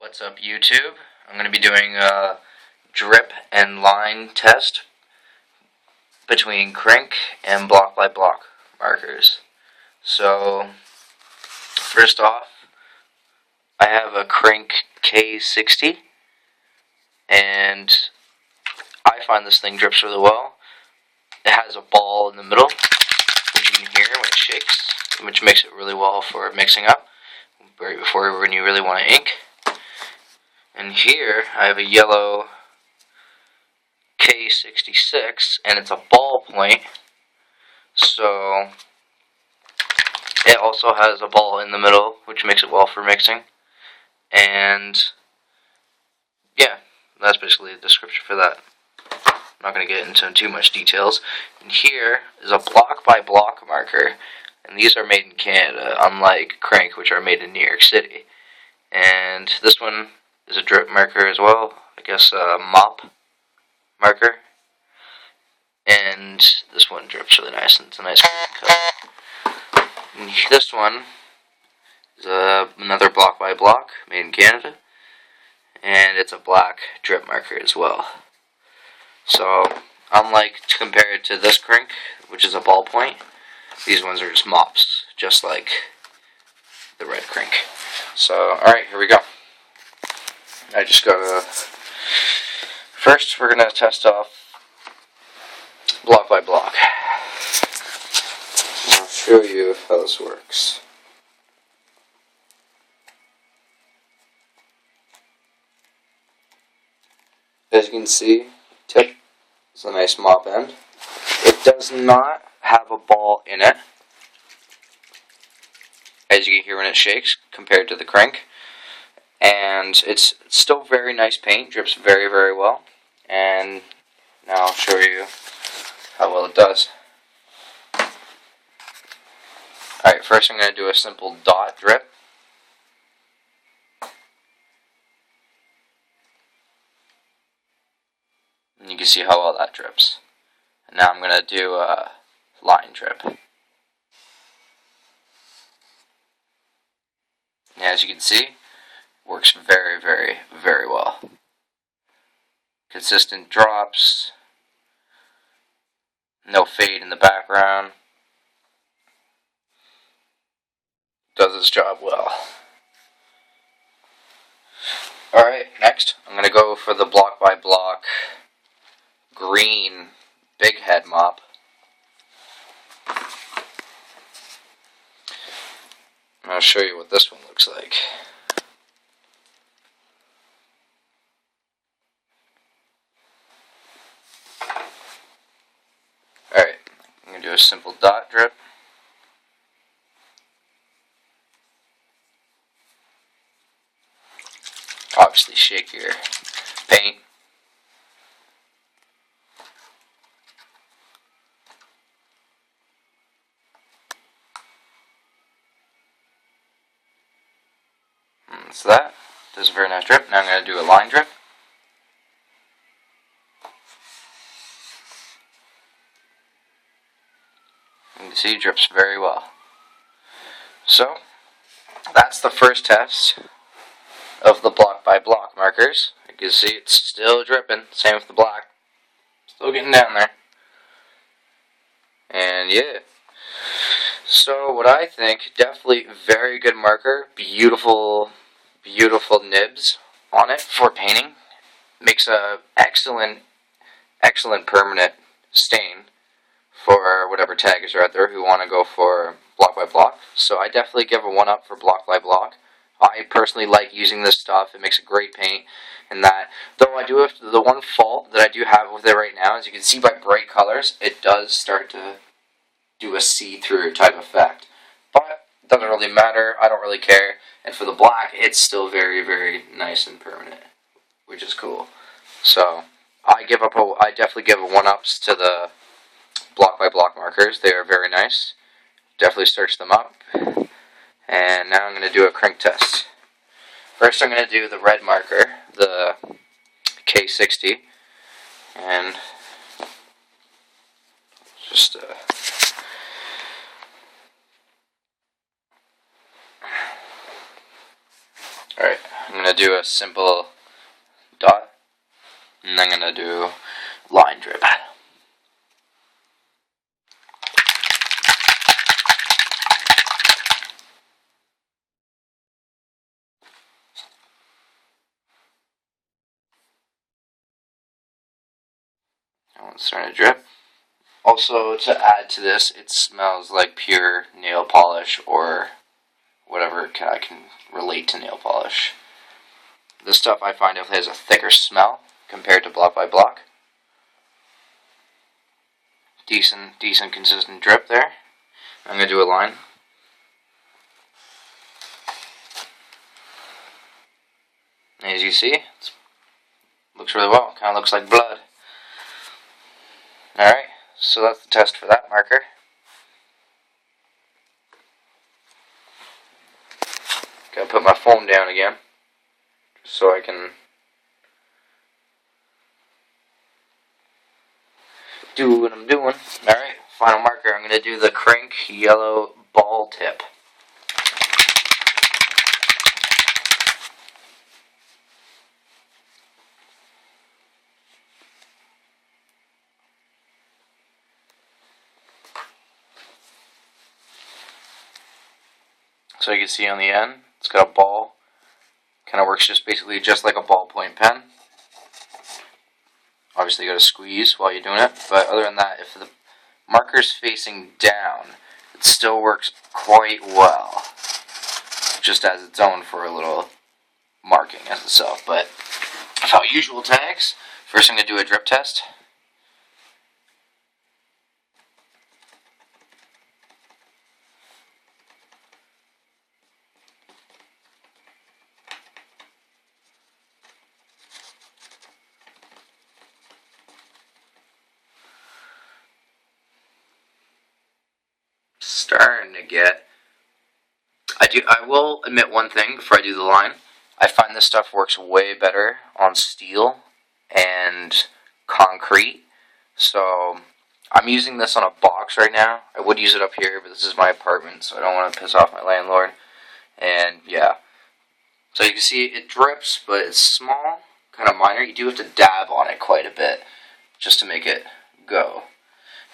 What's up, YouTube? I'm going to be doing a drip and line test between Krink and BlockByBlock markers. So, first off, I have a Krink K60, and I find this thing drips really well. It has a ball in the middle, which you can hear when it shakes, which makes it really well for mixing up right before when you really want to ink. And here I have a yellow K66, and it's a ballpoint, so it also has a ball in the middle, which makes it well for mixing. And yeah, that's basically the description for that. I'm not going to get into too much details. And here is a BlockByBlock marker, and these are made in Canada, unlike Krink, which are made in New York City. And this one is a drip marker as well, I guess a mop marker. And this one drips really nice, and it's a nice cut. And this one is another BlockByBlock made in Canada, and it's a black drip marker as well. So, unlike compared to this Krink, which is a ballpoint, these ones are just mops, just like the red Krink. So, alright, here we go. I just gotta... First, we're gonna test off BlockByBlock. I'll show you how this works. As you can see, tip is a nice mop end. It does not have a ball in it, as you can hear when it shakes, compared to the Krink. And it's still very nice paint, drips very, very well. And now I'll show you how well it does. Alright, first I'm going to do a simple dot drip. And you can see how well that drips. And now I'm going to do a line drip. And as you can see, works very, very, very well. Consistent drops, no fade in the background. Does its job well. Alright, next I'm going to go for the BlockByBlock green big head mop. And I'll show you what this one looks like. Alright, I'm going to do a simple dot drip. Obviously shake your paint. And so that does a very nice drip. Now I'm going to do a line drip. You can see it drips very well. So, that's the first test of the BlockByBlock markers. You can see it's still dripping. Same with the black. Still getting down there. And yeah. So, what I think, definitely very good marker. Beautiful, beautiful nibs on it for painting. Makes a excellent permanent stain for whatever taggers are out there who want to go for BlockByBlock. So I definitely give a 1-up for BlockByBlock. I personally like using this stuff. It makes a great paint. And that, though I do have the one fault that I do have with it right now, as you can see by bright colors, it does start to do a see-through type effect. But it doesn't really matter. I don't really care. And for the black, it's still very, very nice and permanent, which is cool. So I definitely give a 1-ups to the BlockByBlock markers. They are very nice. Definitely search them up. And now I'm going to do a Krink test. First I'm going to do the red marker, the K60. And just alright, I'm going to do a simple dot, and I'm going to do line drip. Now it's starting to drip. Also, to add to this, it smells like pure nail polish or whatever I can relate to nail polish. This stuff I find it has a thicker smell compared to Block by Block. Decent consistent drip there. I'm going to do a line. As you see, it looks really well. Kind of looks like blood. Alright, so that's the test for that marker. Gotta put my phone down again, just so I can do what I'm doing. Alright, final marker. I'm gonna do the Krink yellow ball tip. So you can see on the end, it's got a ball. Kind of works basically just like a ballpoint pen. Obviously you got to squeeze while you're doing it, but other than that, if the marker's facing down, it still works quite well. Just as its own for a little marking as itself. But without usual tags, first I'm going to do a drip test. Starting to get. I will admit one thing before I do the line. I find this stuff works way better on steel and concrete. So I'm using this on a box right now. I would use it up here, but this is my apartment, so I don't want to piss off my landlord. And yeah. So you can see it drips, but it's small, kind of minor. You do have to dab on it quite a bit just to make it go.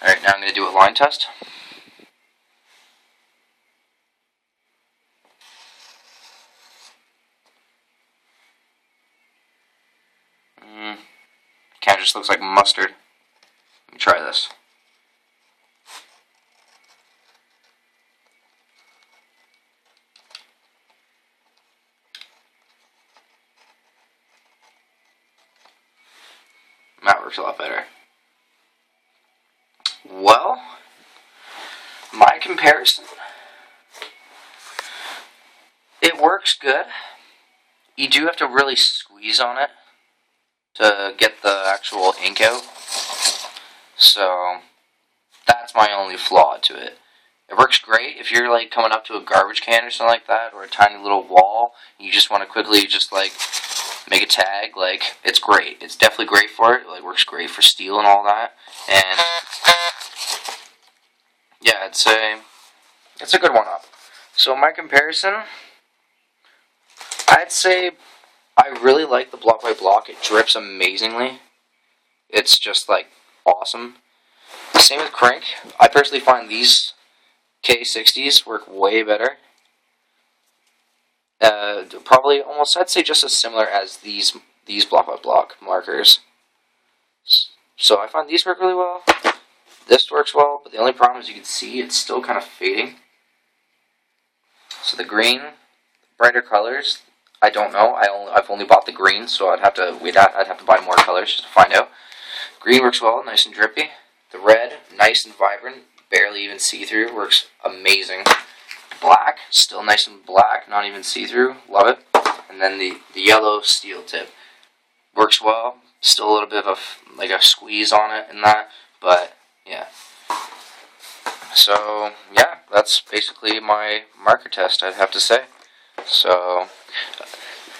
Alright, now I'm going to do a line test. Kind of just looks like mustard. Let me try this. That works a lot better. Well, my comparison, it works good. You do have to really squeeze on it to get the actual ink out. So that's my only flaw to it. It works great if you're like coming up to a garbage can or something like that, or a tiny little wall, and you just want to quickly just like make a tag. Like, it's great. It's definitely great for it. Like, works great for steel and all that. And yeah, it's a good one up. So my comparison, I'd say I really like the Block by Block. It drips amazingly. It's just like awesome. Same with Krink. I personally find these K60s work way better. Probably almost, I'd say, just as similar as these Block by Block markers. So I find these work really well. This works well, but the only problem is you can see it's still kind of fading. So the green, brighter colors, I don't know. I've only bought the green, so I'd have to buy more colors just to find out. Green works well, nice and drippy. The red, nice and vibrant, barely even see-through, works amazing. Black, still nice and black, not even see-through, love it. And then the yellow steel tip works well. Still a little bit of like a squeeze on it and that, but yeah. So yeah, that's basically my marker test, I'd have to say. So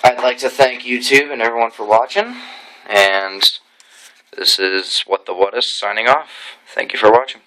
I'd like to thank YouTube and everyone for watching, and this is What the What Is signing off. Thank you for watching.